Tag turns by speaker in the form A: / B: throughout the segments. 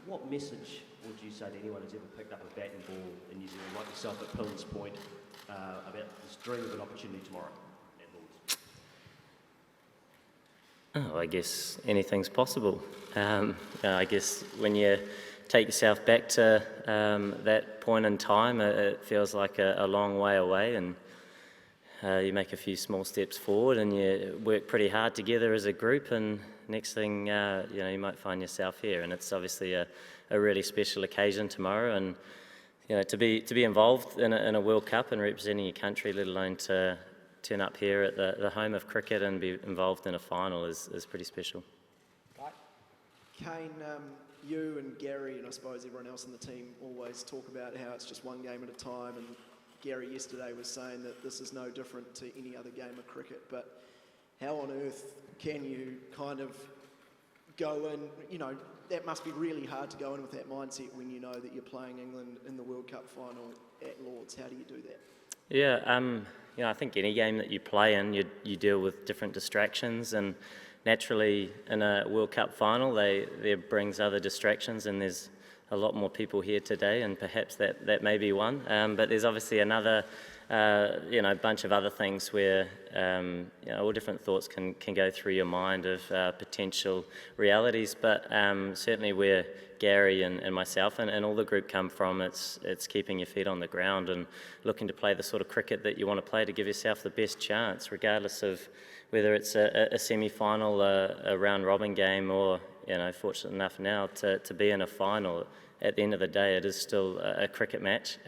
A: What message would you say to anyone who's ever picked up a bat and ball in New Zealand, like yourself at Pillins Point, about this dream of an opportunity tomorrow at Lords?
B: Oh, I guess anything's possible. I guess when you take yourself back to that point in time, it feels like a long way away, and you make a few small steps forward and you work pretty hard together as a group, and next thing you might find yourself here. And it's obviously a really special occasion tomorrow, and to be involved in a World Cup and representing your country, let alone to turn up here at the home of cricket and be involved in a final is pretty special.
C: Kane, you and Gary, and I suppose everyone else in the team, always talk about how it's just one game at a time, and Gary yesterday was saying that this is no different to any other game of cricket, but how on earth can you kind of go in, that must be really hard to go in with that mindset when you know that you're playing England in the World Cup final at Lords. How do you do that?
B: Yeah, I think any game that you play in, you deal with different distractions, and naturally in a World Cup final there brings other distractions, and there's a lot more people here today, and perhaps that may be one. But there's obviously another, bunch of other things where, all different thoughts can go through your mind of potential realities. But certainly where Gary and myself and all the group come from, it's keeping your feet on the ground and looking to play the sort of cricket that you want to play to give yourself the best chance, regardless of whether it's a semi-final, a round-robin game, or fortunate enough now to be in a final. At the end of the day, it is still a cricket match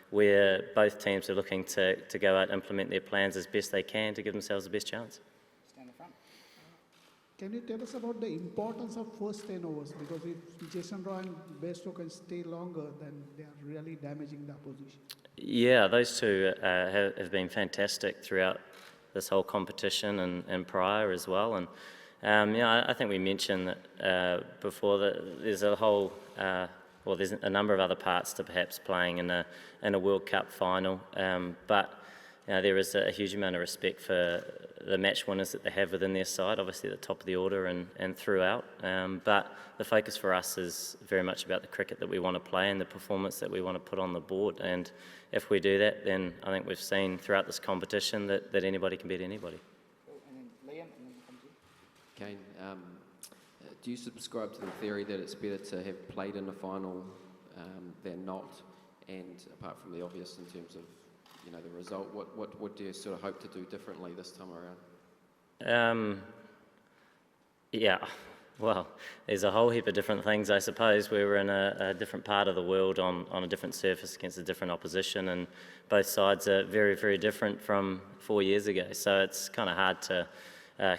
B: where both teams are looking to go out and implement their plans as best they can to give themselves the best chance.
D: Stand in front.
E: Can you tell us about the importance of first 10 overs? Because if Jason Roy and Bairstow can stay longer, then they are really damaging the opposition.
B: Yeah, those two have been fantastic throughout this whole competition and prior as well. And I think we mentioned that before that there's a whole, there's a number of other parts to perhaps playing in a World Cup final, but there is a huge amount of respect for the match winners that they have within their side, obviously at the top of the order and throughout. But the focus for us is very much about the cricket that we want to play and the performance that we want to put on the board. And if we do that, then I think we've seen throughout this competition that anybody can beat anybody.
D: And then Liam, and then come to you.
F: Kane, do you subscribe to the theory that it's better to have played in a final than not? And apart from the obvious in terms of the result, what do you sort of hope to do differently this time around?
B: Well, there's a whole heap of different things, I suppose. We were in a different part of the world on a different surface against a different opposition, and both sides are very, very different from 4 years ago. So it's kind of hard to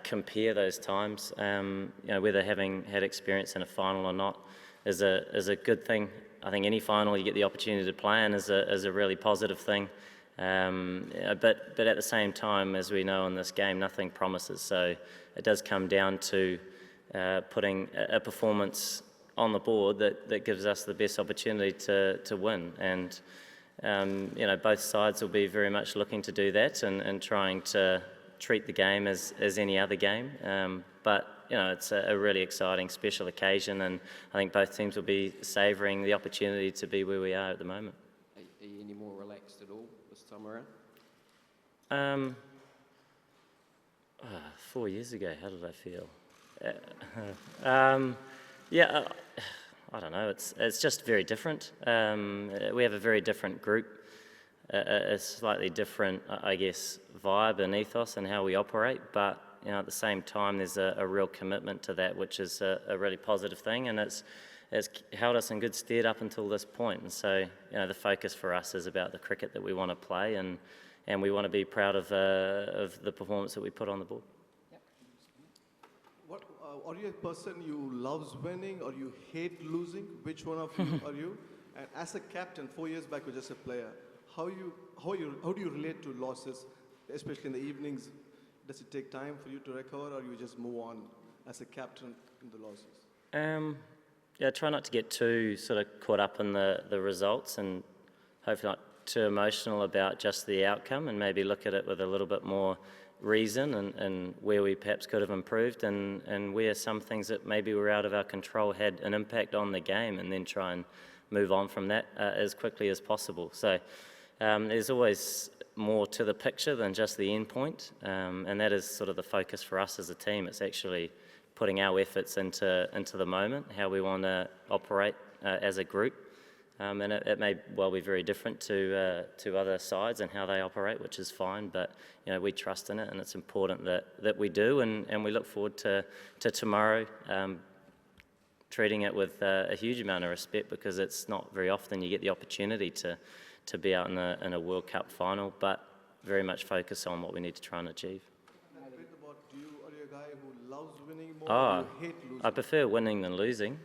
B: compare those times. Whether having had experience in a final or not is a good thing. I think any final you get the opportunity to play in is a really positive thing. But at the same time, as we know in this game, nothing promises. So it does come down to putting a performance on the board that gives us the best opportunity to win. And both sides will be very much looking to do that and trying to treat the game as any other game. But it's a really exciting, special occasion, and I think both teams will be savouring the opportunity to be where we are at the moment.
F: Are you any more relaxed at all this time around?
B: 4 years ago, how did I feel? I don't know. It's just very different. We have a very different group, a slightly different, I guess, vibe and ethos and how we operate. But at the same time, there's a real commitment to that, which is a really positive thing, and it's held us in good stead up until this point. And so, the focus for us is about the cricket that we want to play, and we want to be proud of the performance that we put on the board.
G: Are you a person who loves winning or you hate losing? Which one of you are you? And as a captain, 4 years back, you were just a player. How do you relate to losses, especially in the evenings? Does it take time for you to recover, or you just move on as a captain in the losses?
B: I try not to get too sort of caught up in the results, and hopefully not too emotional about just the outcome, and maybe look at it with a little bit more reason and where we perhaps could have improved, and where some things that maybe were out of our control had an impact on the game, and then try and move on from that as quickly as possible. So there's always more to the picture than just the end point, and that is sort of the focus for us as a team. It's actually putting our efforts into the moment, how we want to operate as a group. And it may well be very different to other sides and how they operate, which is fine, but we trust in it, and it's important that we do, and we look forward to tomorrow, treating it with a huge amount of respect, because it's not very often you get the opportunity to be out in a World Cup final, but very much focus on what we need to try and achieve.
G: A bit about you. Are you a guy who loves winning more,
B: Oh,
G: or you hate losing?
B: I prefer winning than losing.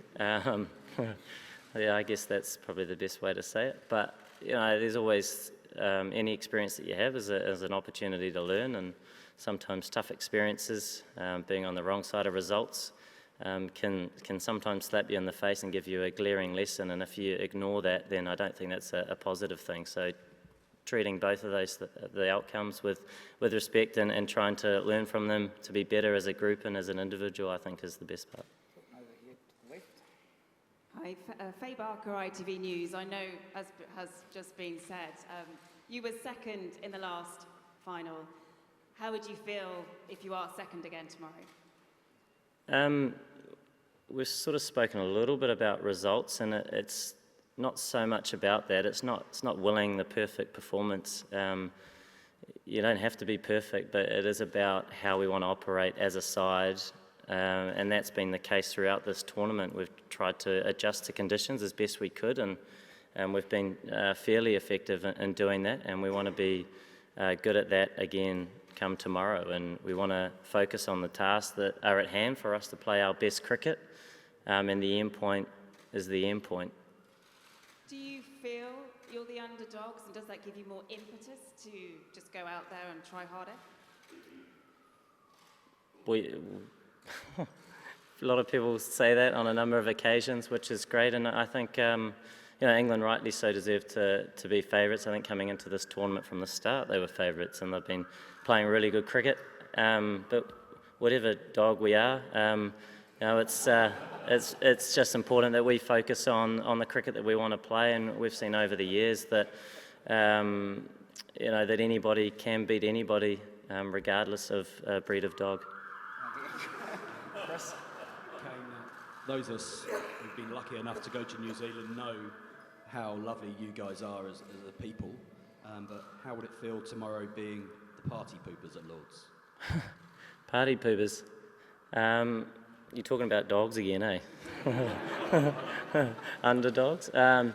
B: Yeah, I guess that's probably the best way to say it. But there's always any experience that you have is an opportunity to learn, and sometimes tough experiences, being on the wrong side of results, can sometimes slap you in the face and give you a glaring lesson. And if you ignore that, then I don't think that's a positive thing. So treating both of those, the outcomes, with respect, and trying to learn from them to be better as a group and as an individual, I think is the best part.
D: Over here to the left.
H: Hi, Faye Barker, ITV News. I know, as has just been said, you were second in the last final. How would you feel if you are second again tomorrow?
B: We've sort of spoken a little bit about results, and it's not so much about that. It's not willing the perfect performance. You don't have to be perfect, but it is about how we want to operate as a side. And that's been the case throughout this tournament. We've tried to adjust to conditions as best we could, and we've been fairly effective in doing that, and we want to be good at that again come tomorrow, and we want to focus on the tasks that are at hand for us to play our best cricket, and the end point is the end point.
H: Do you feel you're the underdogs, and does that give you more impetus to just go out there and try harder?
B: A lot of people say that on a number of occasions, which is great, and I think England rightly so deserve to be favourites. I think coming into this tournament from the start they were favourites, and they've been playing really good cricket. But whatever dog we are, it's just important that we focus on the cricket that we want to play, and we've seen over the years that that anybody can beat anybody, regardless of breed of dog.
D: Chris.
I: Kane, those of us who've been lucky enough to go to New Zealand know how lovely you guys are as a people, but how would it feel tomorrow being the party poopers at Lord's?
B: Party poopers? You're talking about dogs again, eh? Underdogs? Look,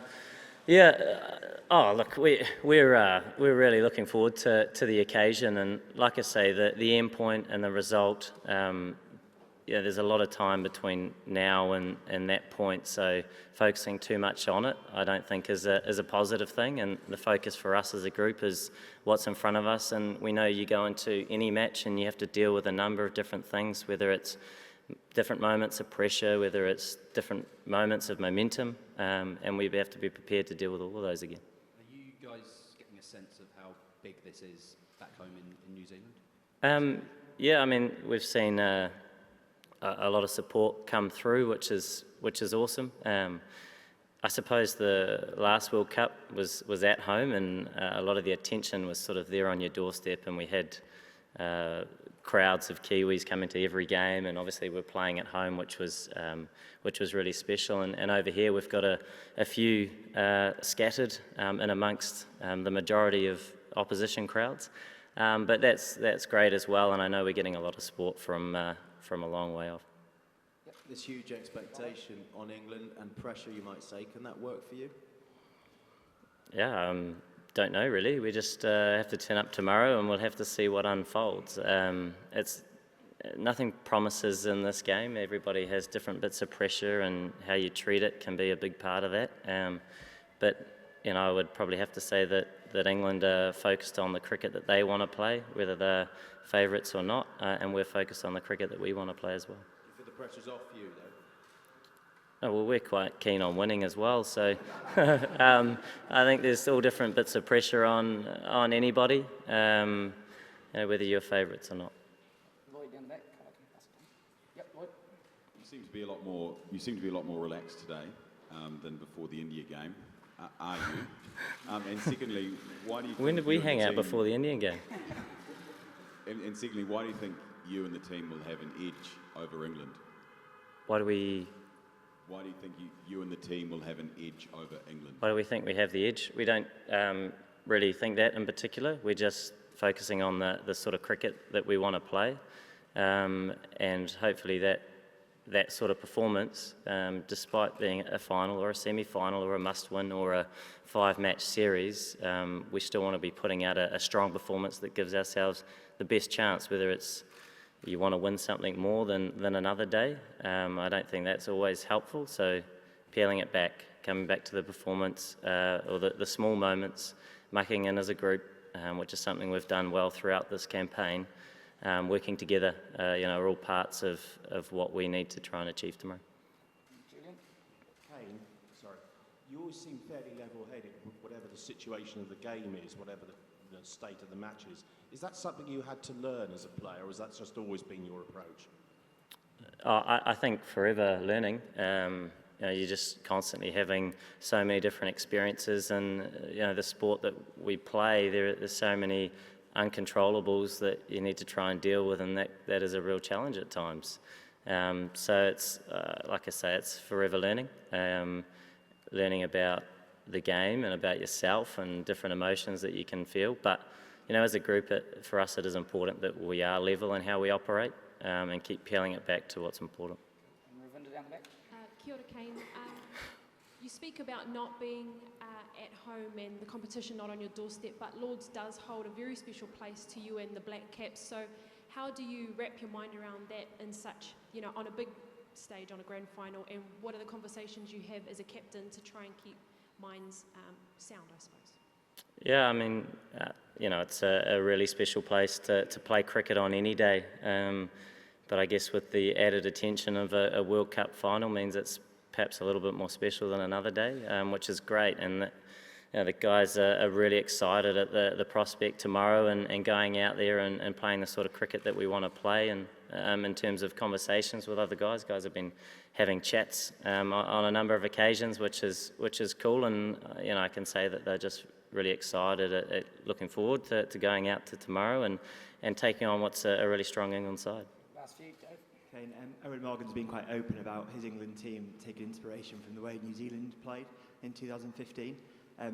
B: we're really looking forward to the occasion, and like I say, the end point and the result, there's a lot of time between now and that point, so focusing too much on it I don't think is a positive thing, and the focus for us as a group is what's in front of us. And we know you go into any match and you have to deal with a number of different things, whether it's different moments of pressure, whether it's different moments of momentum, and we have to be prepared to deal with all of those again.
I: Are you guys getting a sense of how big this is back home in New Zealand?
B: Yeah, I mean, we've seen a lot of support come through, which is awesome. I suppose the last World Cup was at home, and a lot of the attention was sort of there on your doorstep, and we had crowds of Kiwis coming to every game, and obviously we're playing at home, which was really special. And over here we've got a few scattered in amongst the majority of opposition crowds, but that's great as well. And I know we're getting a lot of support from a long way off.
A: This huge expectation on England and pressure, you might say, can that work for you?
B: Yeah, don't know really. We just have to turn up tomorrow and we'll have to see what unfolds. Nothing promises in this game. Everybody has different bits of pressure, and how you treat it can be a big part of that. But I would probably have to say that England are focused on the cricket that they want to play, whether they're favourites or not, and we're focused on the cricket that we want to play as well.
A: You feel the pressure's off you, though?
B: Oh, well, we're quite keen on winning as well, so I think there's all different bits of pressure on anybody. whether you're favourites or not.
D: Lloyd down the back. Yep, Lloyd.
J: You seem to be a lot more. You seem to be a lot more relaxed today than before the India game. Are you? And secondly, why do you?
B: When did we hang out before the Indian game?
J: And secondly, why do you think you and the team will have an edge over England?
B: Why do we
J: think you and the team will have an edge over England?
B: Why do we think we have the edge? We don't really think that in particular. We're just focusing on the sort of cricket that we want to play, and hopefully that sort of performance, despite being a final or a semi-final or a must-win or a 5-match series, we still want to be putting out a strong performance that gives ourselves the best chance, whether it's you want to win something more than another day. I don't think that's always helpful, so peeling it back, coming back to the performance or the small moments, mucking in as a group, which is something we've done well throughout this campaign, working together, are all parts of what we need to try and achieve tomorrow.
D: Julian.
A: Kane, sorry. You always seem fairly level-headed, whatever the situation of the game is, whatever the state of the match is. Is that something you had to learn as a player, or has that just always been your approach?
B: I think forever learning. You're just constantly having so many different experiences, and the sport that we play, there's so many uncontrollables that you need to try and deal with, and that is a real challenge at times. So it's, like I say, it's forever learning. Learning about the game and about yourself and different emotions that you can feel. But, as a group, for us it is important that we are level in how we operate and keep peeling it back to what's important.
D: Ravinda down the back.
K: Kia ora, Kane. You speak about not being at home and the competition not on your doorstep, but Lords does hold a very special place to you and the Black Caps. So how do you wrap your mind around that in such, on a big stage, on a grand final, and what are the conversations you have as a captain to try and keep minds sound, I suppose?
B: Yeah, I mean, it's a really special place to play cricket on any day. But I guess with the added attention of a World Cup final means it's perhaps a little bit more special than another day, which is great. And the guys are really excited at the prospect tomorrow and going out there and playing the sort of cricket that we want to play. And in terms of conversations with other guys have been having chats on a number of occasions, which is cool. And I can say that they're just really excited at looking forward to going out to tomorrow and taking on what's a really strong England side.
D: Last few, Dave.
L: Kane, Owen Morgan's been quite open about his England team taking inspiration from the way New Zealand played in 2015.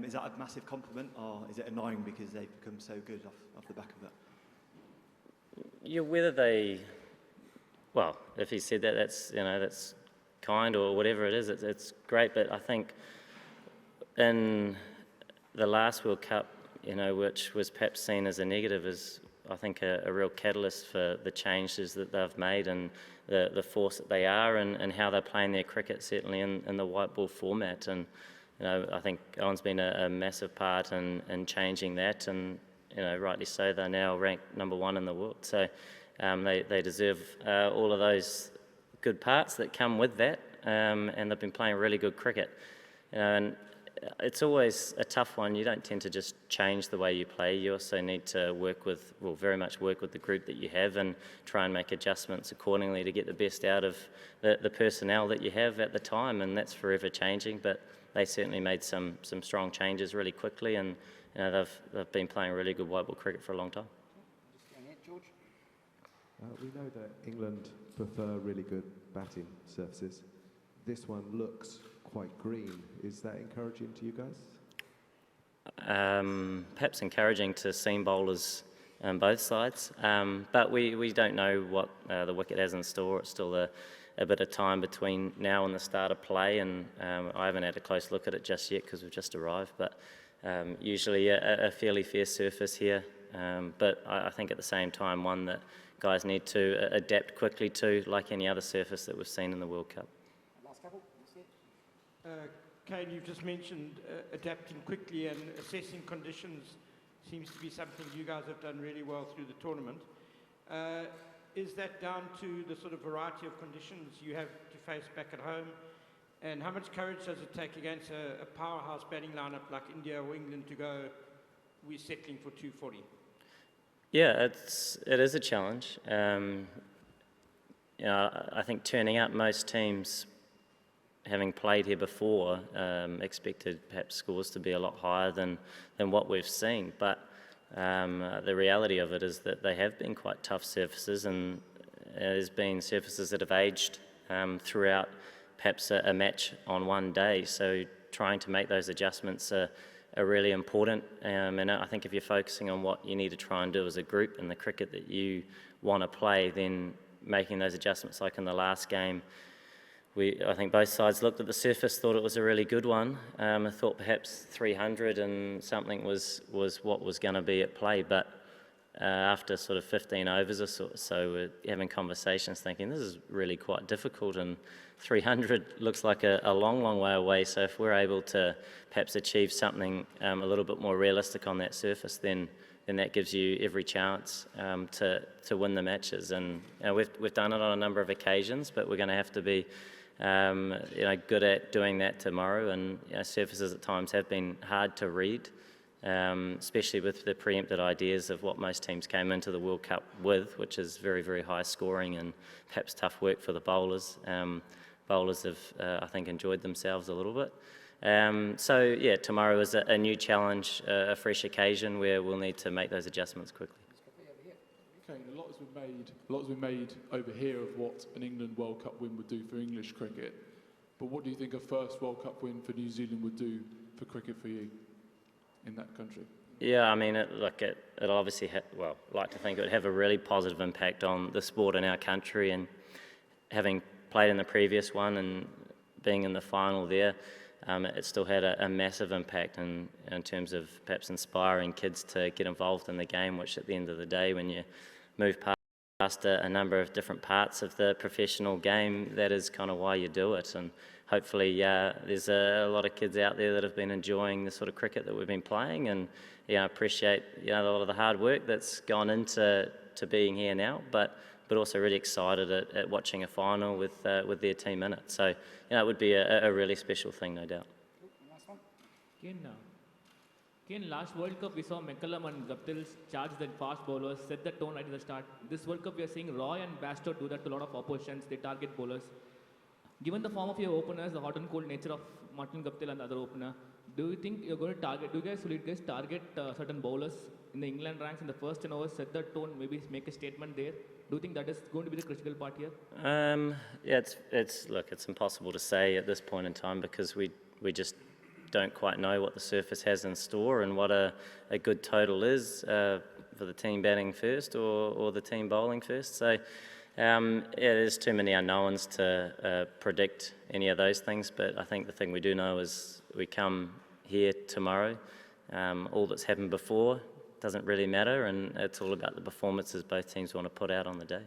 L: Is that a massive compliment, or is it annoying because they've become so good off the back of that?
B: Yeah, if he said that, that's kind or whatever it is, it's great. But I think in the last World Cup, which was perhaps seen as a negative, is I think a real catalyst for the changes that they've made and the force that they are and how they're playing their cricket, certainly in the white ball format. And I think Owen's been a massive part in changing that, and rightly so, they're now ranked number 1 in the world. So they deserve all of those good parts that come with that, and they've been playing really good cricket. And it's always a tough one. You don't tend to just change the way you play. You also need to very much work with the group that you have and try and make adjustments accordingly to get the best out of the personnel that you have at the time, and that's forever changing. But they certainly made some strong changes really quickly, and they've been playing really good white ball cricket for a long time.
D: Just down here, George.
M: We know that England prefer really good batting surfaces. This one looks quite green. Is that encouraging to you guys?
B: Perhaps encouraging to seam bowlers on both sides, but we don't know what the wicket has in store. It's still a bit of time between now and the start of play, and I haven't had a close look at it just yet because we've just arrived, but usually a fairly fair surface here, but I think at the same time one that guys need to adapt quickly to, like any other surface that we've seen in the World Cup.
D: Last couple.
N: Kane, you've just mentioned adapting quickly and assessing conditions seems to be something you guys have done really well through the tournament. Is that down to the sort of variety of conditions you have to face back at home? And how much courage does it take against a powerhouse batting lineup like India or England to go, we're settling for 240?
B: Yeah, it is a challenge. I think turning up, most teams, having played here before, expected perhaps scores to be a lot higher than what we've seen. But the reality of it is that they have been quite tough surfaces, and there's been surfaces that have aged throughout perhaps a match on one day. So trying to make those adjustments are really important. And I think if you're focusing on what you need to try and do as a group in the cricket that you want to play, then making those adjustments, like in the last game, I think both sides looked at the surface, thought it was a really good one. I thought perhaps 300 and something was what was going to be at play, but after sort of 15 overs or so, we're having conversations thinking this is really quite difficult, and 300 looks like a long, long way away. So if we're able to perhaps achieve something a little bit more realistic on that surface, then that gives you every chance to win the matches. And we've done it on a number of occasions, but we're going to have to be good at doing that tomorrow. And surfaces at times have been hard to read, especially with the preempted ideas of what most teams came into the World Cup with, which is very, very high scoring and perhaps tough work for the bowlers. Bowlers have, I think, enjoyed themselves a little bit. Tomorrow is a new challenge, a fresh occasion where we'll need to make those adjustments quickly.
O: Kane, a lot has been made over here of what an England World Cup win would do for English cricket. But what do you think a first World Cup win for New Zealand would do for cricket for you in that country?
B: Yeah, I mean, it'll obviously like to think it would have a really positive impact on the sport in our country, and having played in the previous one and being in the final there, it still had a massive impact in terms of perhaps inspiring kids to get involved in the game, which at the end of the day, when you move past a number of different parts of the professional game, that is kind of why you do it. And hopefully there's a lot of kids out there that have been enjoying the sort of cricket that we've been playing, and appreciate a lot of the hard work that's gone into being here now, but also really excited at watching a final with their team in it. So it would be a really special thing, no doubt.
P: Kane, last World Cup we saw McCullum and Guptill charge the fast bowlers, set the tone right at the start. This World Cup we are seeing Roy and Bairstow do that to a lot of oppositions. They target bowlers. Given the form of your openers, the hot and cold nature of Martin Guptill and the other opener, do you think you're going to target? Will you guys target certain bowlers in the England ranks in the first 10 overs, set the tone, maybe make a statement there? Do you think that is going to be the critical part here?
B: It's impossible to say at this point in time, because we just don't quite know what the surface has in store and what a good total is for the team batting first or the team bowling first. So there's too many unknowns to predict any of those things, but I think the thing we do know is we come here tomorrow. All that's happened before doesn't really matter, and it's all about the performances both teams want to put out on the day.